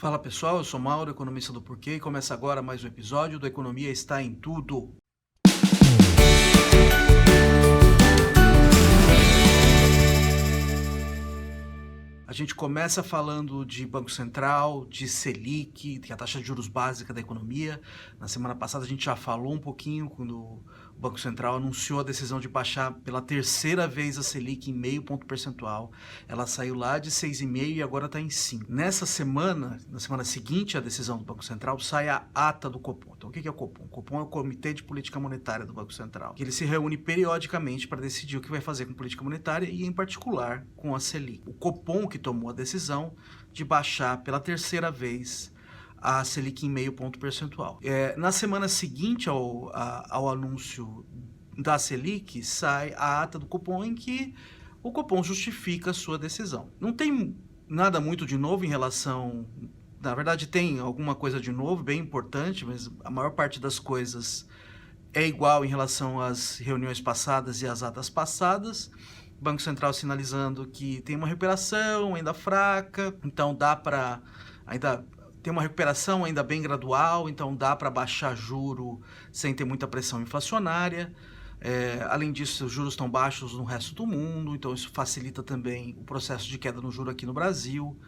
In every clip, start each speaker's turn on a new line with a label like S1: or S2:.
S1: Fala pessoal, eu sou Mauro, economista do Porquê, e começa agora mais um episódio do Economia Está em Tudo. A gente começa falando de Banco Central, de Selic, que é a taxa de juros básica da economia. Na semana passada a gente já falou um pouquinho quando o Banco Central anunciou a decisão de baixar pela terceira vez a Selic em meio ponto percentual. Ela saiu lá de 6,5 e agora está em 5. Nessa semana, na semana seguinte à decisão do Banco Central, sai a ata do Copom. Então o que é o Copom? O Copom é o Comitê de Política Monetária do Banco Central, que ele se reúne periodicamente para decidir o que vai fazer com política monetária e, em particular, com a Selic. O Copom que tomou a decisão de baixar pela terceira vez a Selic em meio ponto percentual. Na semana seguinte ao anúncio da Selic, sai a ata do Copom em que o Copom justifica a sua decisão. Não tem nada muito de novo em relação... Na verdade, tem alguma coisa de novo, bem importante, mas a maior parte das coisas é igual em relação às reuniões passadas e às atas passadas. Banco Central sinalizando que tem uma recuperação ainda fraca, então dá para ainda tem uma recuperação ainda bem gradual, então dá para baixar juro sem ter muita pressão inflacionária. Além disso, os juros estão baixos no resto do mundo, então isso facilita também o processo de queda no juro aqui no Brasil.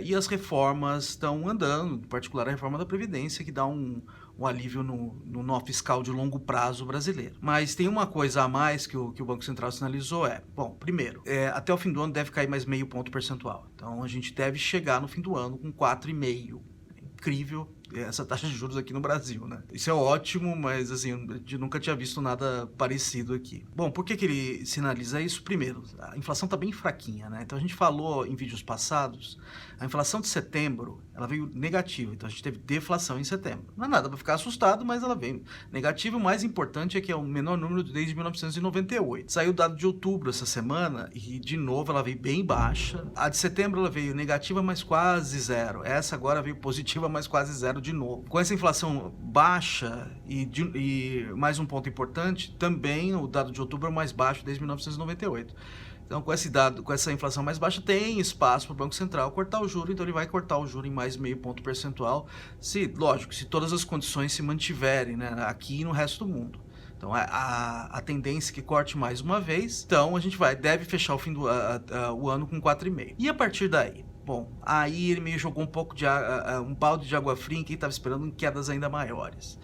S1: E as reformas estão andando, em particular a reforma da Previdência, que dá um alívio no nó fiscal de longo prazo brasileiro. Mas tem uma coisa a mais que o Banco Central sinalizou bom, primeiro, até o fim do ano deve cair mais meio ponto percentual. Então a gente deve chegar no fim do ano com 4,5%. Incrível essa taxa de juros aqui no Brasil, né? Isso é ótimo, mas assim, eu nunca tinha visto nada parecido aqui. Bom, por que ele sinaliza isso? Primeiro, a inflação está bem fraquinha, né? Então a gente falou em vídeos passados, a inflação de setembro, ela veio negativa, então a gente teve deflação em setembro. Não é nada para ficar assustado, mas ela veio negativa. O mais importante é que é o menor número desde 1998. Saiu o dado de outubro essa semana e, de novo, ela veio bem baixa. A de setembro ela veio negativa, mas quase zero. Essa agora veio positiva, mas quase zero de novo. Com essa inflação baixa e mais um ponto importante, também o dado de outubro é o mais baixo desde 1998. Então, com essa inflação mais baixa, tem espaço para o Banco Central cortar o juro, então ele vai cortar o juro em mais meio ponto percentual, lógico, se todas as condições se mantiverem, né, aqui e no resto do mundo. Então, a tendência é que corte mais uma vez, então a gente deve fechar o ano com 4,5. E a partir daí? Bom, aí ele meio jogou um pouco um balde de água fria em quem estava esperando em quedas ainda maiores.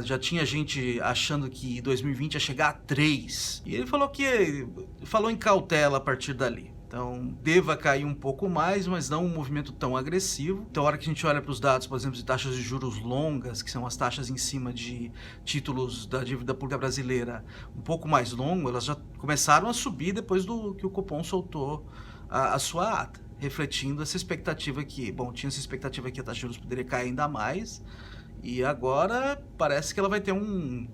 S1: Já tinha gente achando que 2020 ia chegar a 3. E ele falou em cautela a partir dali. Então, deva cair um pouco mais, mas não um movimento tão agressivo. Então, a hora que a gente olha para os dados, por exemplo, de taxas de juros longas, que são as taxas em cima de títulos da dívida pública brasileira um pouco mais longo, elas já começaram a subir depois do que o Copom soltou a sua ata, refletindo essa expectativa que, tinha essa expectativa que a taxa de juros poderia cair ainda mais, e agora parece que ela vai ter um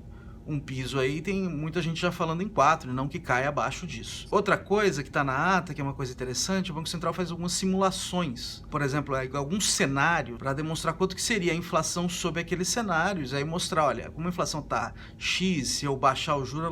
S1: piso aí, tem muita gente já falando em 4, não que caia abaixo disso. Outra coisa que está na ata, que é uma coisa interessante, o Banco Central faz algumas simulações, por exemplo, algum cenário para demonstrar quanto que seria a inflação sob aqueles cenários, aí mostrar, olha, como a inflação está X, se eu baixar o juro,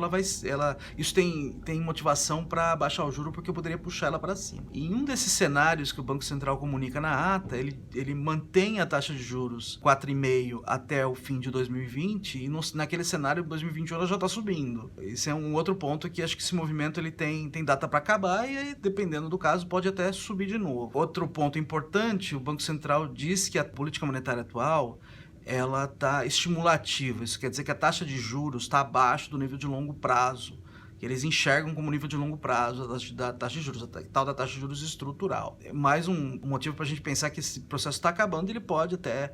S1: isso tem motivação para baixar o juro porque eu poderia puxar ela para cima. E em um desses cenários que o Banco Central comunica na ata, ele mantém a taxa de juros 4,5 até o fim de 2020 e naquele cenário 2021 ela já está subindo. Esse é um outro ponto que acho que esse movimento ele tem data para acabar e aí, dependendo do caso, pode até subir de novo. Outro ponto importante, o Banco Central diz que a política monetária atual ela está estimulativa. Isso quer dizer que a taxa de juros está abaixo do nível de longo prazo, que eles enxergam como nível de longo prazo da taxa de juros, a tal da taxa de juros estrutural. É mais um motivo para a gente pensar que esse processo está acabando e ele pode até,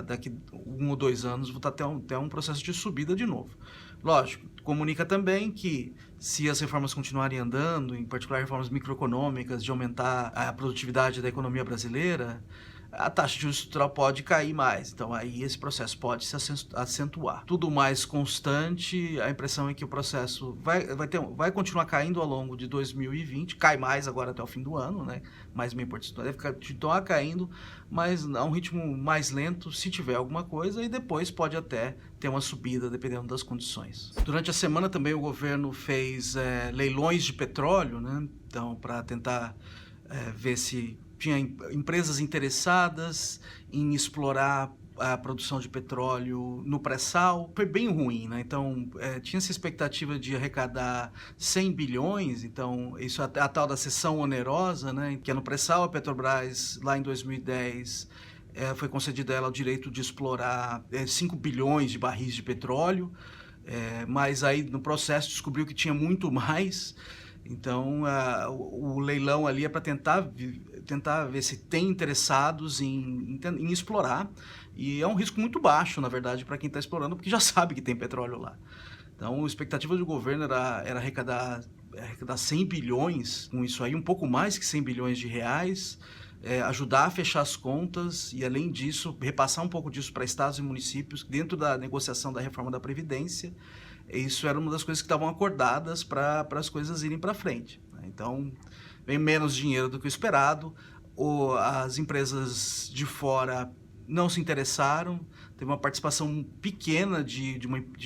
S1: daqui 1 ou 2 anos, voltar até um processo de subida de novo. Lógico, comunica também que se as reformas continuarem andando, em particular reformas microeconômicas, de aumentar a produtividade da economia brasileira, a taxa de juros estrutural pode cair mais. Então, aí esse processo pode se acentuar. Tudo mais constante, a impressão é que o processo vai continuar caindo ao longo de 2020, cai mais agora até o fim do ano, né? Mais meio por cento, deve continuar caindo, mas a um ritmo mais lento, se tiver alguma coisa, e depois pode até ter uma subida, dependendo das condições. Durante a semana também o governo fez leilões de petróleo, né? Então, para tentar ver se tinha empresas interessadas em explorar a produção de petróleo no pré-sal. Foi bem ruim, né? Então, tinha essa expectativa de arrecadar 100 bilhões, então isso é a tal da cessão onerosa, né? Que é no pré-sal. A Petrobras, lá em 2010, foi concedido a ela o direito de explorar 5 bilhões de barris de petróleo, mas aí no processo descobriu que tinha muito mais. Então, o leilão ali é para tentar ver se tem interessados em explorar, e é um risco muito baixo, na verdade, para quem está explorando, porque já sabe que tem petróleo lá. Então, a expectativa do governo era arrecadar 100 bilhões com isso aí, um pouco mais que 100 bilhões de reais, ajudar a fechar as contas e, além disso, repassar um pouco disso para estados e municípios dentro da negociação da reforma da Previdência. Isso era uma das coisas que estavam acordadas para as coisas irem para frente. Então, vem menos dinheiro do que o esperado, as empresas de fora não se interessaram, teve uma participação pequena de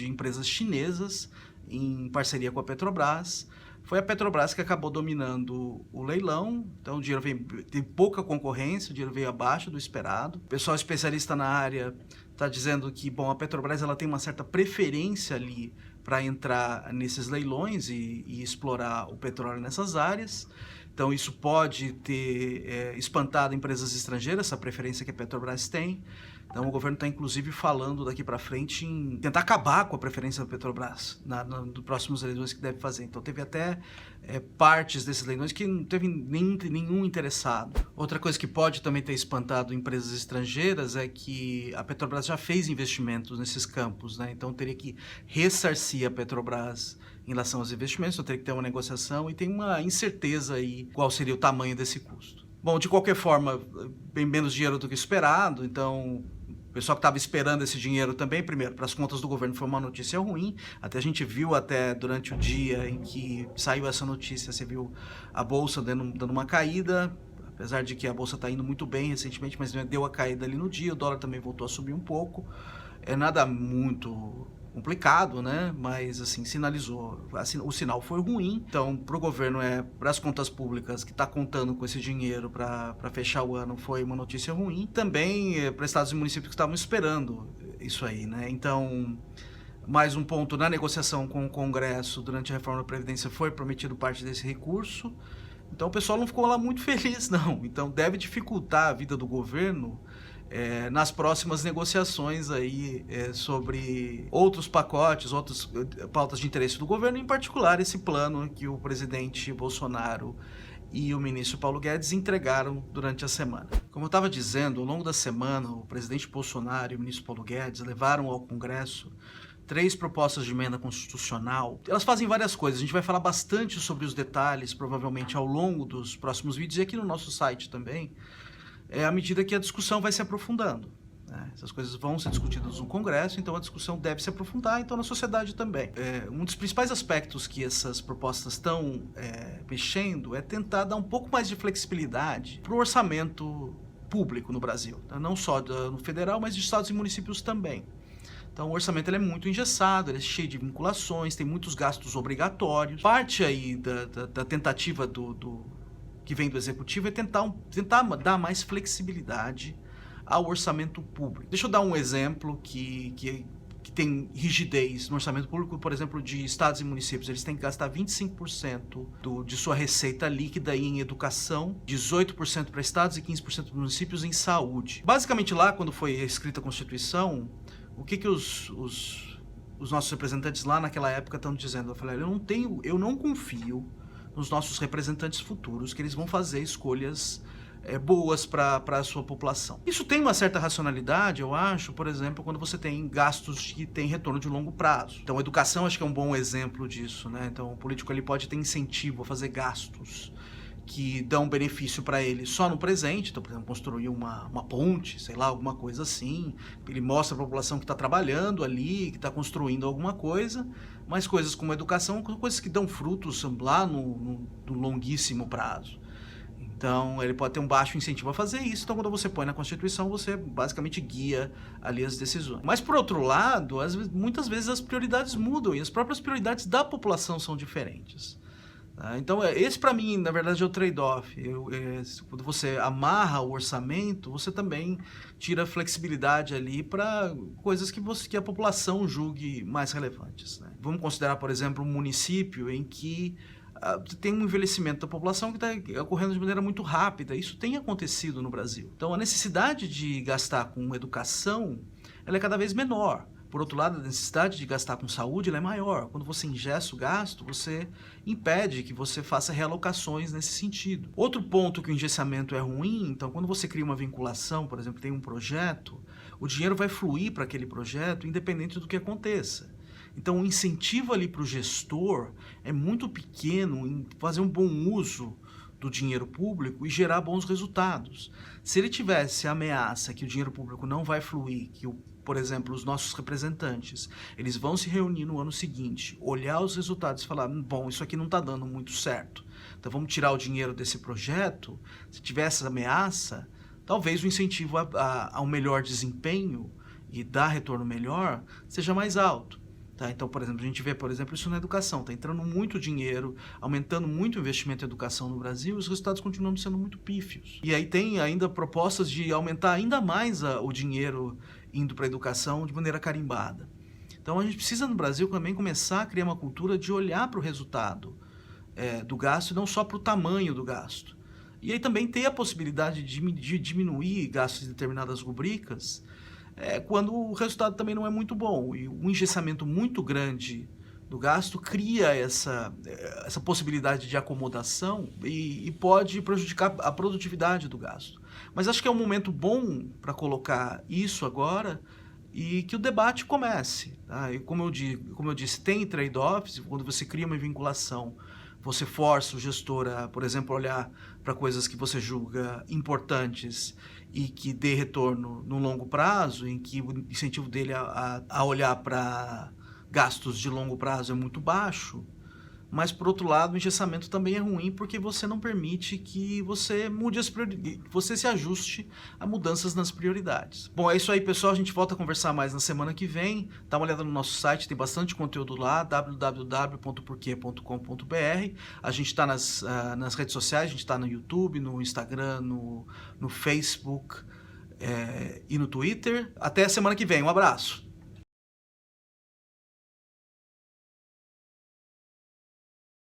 S1: empresas chinesas em parceria com a Petrobras. Foi a Petrobras que acabou dominando o leilão, então o dinheiro tem pouca concorrência, o dinheiro veio abaixo do esperado. O pessoal especialista na área está dizendo que, bom, a Petrobras ela tem uma certa preferência ali para entrar nesses leilões e explorar o petróleo nessas áreas. Então isso pode ter espantado empresas estrangeiras, essa preferência que a Petrobras tem. Então o governo está inclusive falando daqui para frente em tentar acabar com a preferência da Petrobras nos próximos leilões que deve fazer. Então teve até partes desses leilões que não teve nenhum interessado. Outra coisa que pode também ter espantado empresas estrangeiras é que a Petrobras já fez investimentos nesses campos, né? Então teria que ressarcir a Petrobras em relação aos investimentos, então teria que ter uma negociação, e tem uma incerteza aí qual seria o tamanho desse custo. Bom, de qualquer forma, bem menos dinheiro do que esperado, então o pessoal que estava esperando esse dinheiro também, primeiro, para as contas do governo foi uma notícia ruim. Até a gente viu durante o dia em que saiu essa notícia, você viu a Bolsa dando uma caída, apesar de que a Bolsa está indo muito bem recentemente, mas deu a caída ali no dia, o dólar também voltou a subir um pouco. É nada muito complicado, né? Mas assim, sinalizou, o sinal foi ruim. Então, para o governo, para as contas públicas que está contando com esse dinheiro para fechar o ano, foi uma notícia ruim. Também para estados e municípios que estavam esperando isso aí, né? Então, mais um ponto, na negociação com o Congresso durante a reforma da Previdência foi prometido parte desse recurso. Então o pessoal não ficou lá muito feliz, não. Então deve dificultar a vida do governo nas próximas negociações aí sobre outros pacotes, outras pautas de interesse do governo, em particular esse plano que o presidente Bolsonaro e o ministro Paulo Guedes entregaram durante a semana. Como eu estava dizendo, ao longo da semana, o presidente Bolsonaro e o ministro Paulo Guedes levaram ao Congresso 3 propostas de emenda constitucional. Elas fazem várias coisas, a gente vai falar bastante sobre os detalhes, provavelmente ao longo dos próximos vídeos, e aqui no nosso site também, à medida que a discussão vai se aprofundando, né? Essas coisas vão ser discutidas no Congresso, então a discussão deve se aprofundar, então na sociedade também. Um dos principais aspectos que essas propostas estão mexendo é tentar dar um pouco mais de flexibilidade para o orçamento público no Brasil, tá? Não só no federal, mas de estados e municípios também. Então o orçamento ele é muito engessado, ele é cheio de vinculações, tem muitos gastos obrigatórios. Parte aí da tentativa que vem do executivo é tentar dar mais flexibilidade ao orçamento público. Deixa eu dar um exemplo que tem rigidez no orçamento público, por exemplo, de estados e municípios. Eles têm que gastar 25% de sua receita líquida em educação, 18% para estados e 15% para municípios em saúde. Basicamente lá, quando foi escrita a Constituição, o que os nossos representantes lá naquela época estão dizendo? Eu falei, eu não confio nos nossos representantes futuros, que eles vão fazer escolhas boas para a sua população. Isso tem uma certa racionalidade, eu acho, por exemplo, quando você tem gastos que têm retorno de longo prazo. Então, a educação acho que é um bom exemplo disso, né? Então, o político ele pode ter incentivo a fazer gastos que dão benefício para ele só no presente. Então, por exemplo, construir uma ponte, sei lá, alguma coisa assim. Ele mostra a população que está trabalhando ali, que está construindo alguma coisa, mas coisas como educação, coisas que dão frutos lá no longuíssimo prazo. Então, ele pode ter um baixo incentivo a fazer isso. Então, quando você põe na Constituição, você basicamente guia ali as decisões. Mas, por outro lado, muitas vezes as prioridades mudam e as próprias prioridades da população são diferentes. Tá? Então, esse para mim, na verdade, é o trade-off. Quando você amarra o orçamento, você também tira flexibilidade ali para coisas que a população julgue mais relevantes, né? Vamos considerar, por exemplo, um município em que tem um envelhecimento da população que está ocorrendo de maneira muito rápida. Isso tem acontecido no Brasil. Então, a necessidade de gastar com educação, ela é cada vez menor. Por outro lado, a necessidade de gastar com saúde ela é maior. Quando você ingessa o gasto, você impede que você faça realocações nesse sentido. Outro ponto que o engessamento é ruim, então, quando você cria uma vinculação, por exemplo, tem um projeto, o dinheiro vai fluir para aquele projeto independente do que aconteça. Então, o incentivo ali para o gestor é muito pequeno em fazer um bom uso do dinheiro público e gerar bons resultados. Se ele tivesse a ameaça que o dinheiro público não vai fluir, que, por exemplo, os nossos representantes, eles vão se reunir no ano seguinte, olhar os resultados e falar, bom, isso aqui não está dando muito certo, então vamos tirar o dinheiro desse projeto. Se tivesse essa ameaça, talvez o incentivo ao melhor desempenho e dar retorno melhor seja mais alto. Tá? Então, por exemplo, a gente vê, por exemplo, isso na educação. Está entrando muito dinheiro, aumentando muito o investimento em educação no Brasil e os resultados continuam sendo muito pífios. E aí tem ainda propostas de aumentar ainda mais o dinheiro indo para a educação de maneira carimbada. Então, a gente precisa no Brasil também começar a criar uma cultura de olhar para o resultado do gasto e não só para o tamanho do gasto. E aí também ter a possibilidade de diminuir gastos em determinadas rubricas quando o resultado também não é muito bom. E um engessamento muito grande do gasto cria essa possibilidade de acomodação e pode prejudicar a produtividade do gasto. Mas acho que é um momento bom para colocar isso agora e que o debate comece. Tá? E como eu disse, tem trade-offs. Quando você cria uma vinculação, você força o gestor a, por exemplo, olhar para coisas que você julga importantes e que dê retorno no longo prazo, em que o incentivo dele a olhar para gastos de longo prazo é muito baixo. Mas, por outro lado, o engessamento também é ruim porque você não permite que você mude você se ajuste a mudanças nas prioridades. Bom, é isso aí, pessoal. A gente volta a conversar mais na semana que vem. Dá uma olhada no nosso site, tem bastante conteúdo lá, www.porquê.com.br. A gente está nas redes sociais, a gente está no YouTube, no Instagram, no Facebook e no Twitter. Até a semana que vem. Um abraço.